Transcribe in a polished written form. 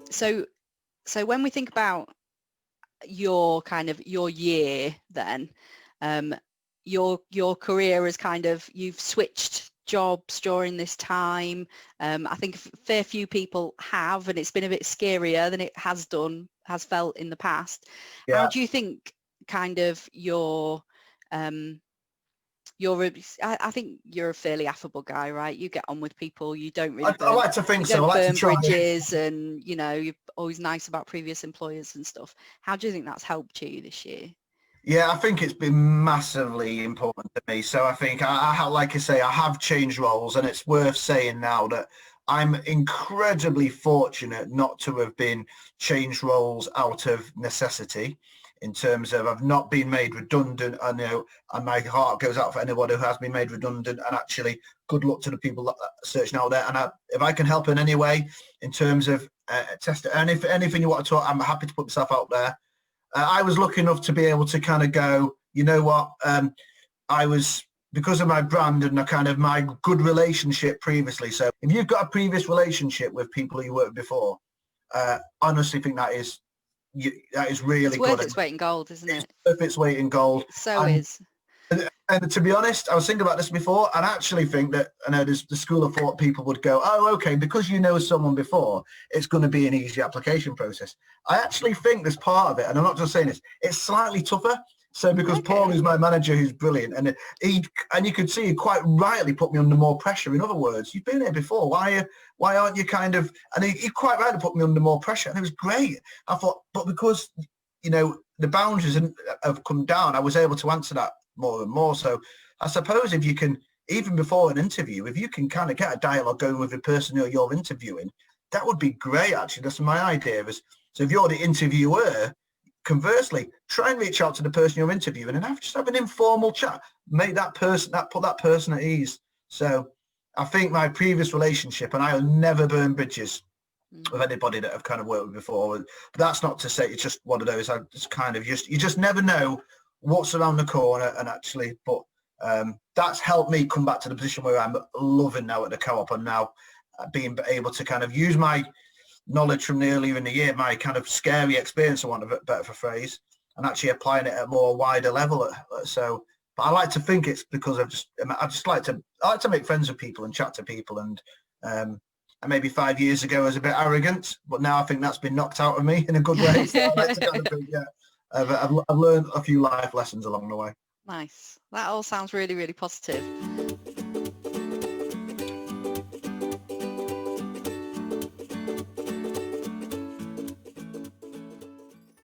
So when we think about your year then, your career is you've switched jobs during this time. I think a fair few people have, and it's been a bit scarier than it has felt in the past. Yeah. How do you think I think you're a fairly affable guy, right? You get on with people. You don't really I like to think so. I like burn to try bridges, and you're always nice about previous employers and stuff. How do you think that's helped you this year? Yeah, I think it's been massively important to me. So I think, like I say, I have changed roles, and it's worth saying now that I'm incredibly fortunate not to have been changed roles out of necessity, in terms of I've not been made redundant. I know, and my heart goes out for anybody who has been made redundant, and actually good luck to the people that are searching out there. And if I can help in any way in terms of anything you want to talk, I'm happy to put myself out there. I was lucky enough to be able to kind of go, you know what, I was, because of my brand and my good relationship previously. So if you've got a previous relationship with people who you worked with before, honestly think that is really it's good. Worth its weight in gold, isn't it? It's worth its weight in gold. And to be honest, I was thinking about this before, and I actually think that, I know there's the school of thought people would go, oh, okay, because you know someone before, it's going to be an easy application process. I actually think there's part of it, and I'm not just saying this, it's slightly tougher. So because Paul, who's my manager, who's brilliant, and you could see he quite rightly put me under more pressure. In other words, you've been here before. Why aren't you and he quite rightly put me under more pressure, and it was great. I thought, but because, the boundaries have come down, I was able to answer that more and more. So I suppose if you can, even before an interview, if you can kind of get a dialogue going with the person who you're interviewing, that would be great, actually. That's my idea. So if you're the interviewer, conversely, try and reach out to the person you're interviewing and just have an informal chat. Put that person at ease. So I think my previous relationship, and I'll never burn bridges with anybody that I've kind of worked with before. But that's not to say it's just one of those. You just never know what's around the corner, and actually, but that's helped me come back to the position where I'm loving now at the Co-op, and now being able to kind of use my knowledge from earlier in the year, my kind of scary experience, I want a bit better of a phrase, and actually applying it at a more wider level. So, but I like to think it's because I like to make friends with people and chat to people, and maybe 5 years ago I was a bit arrogant, but now I think that's been knocked out of me in a good way. So I like to kind of think, I've learned a few life lessons along the way. Nice. That all sounds really, really positive.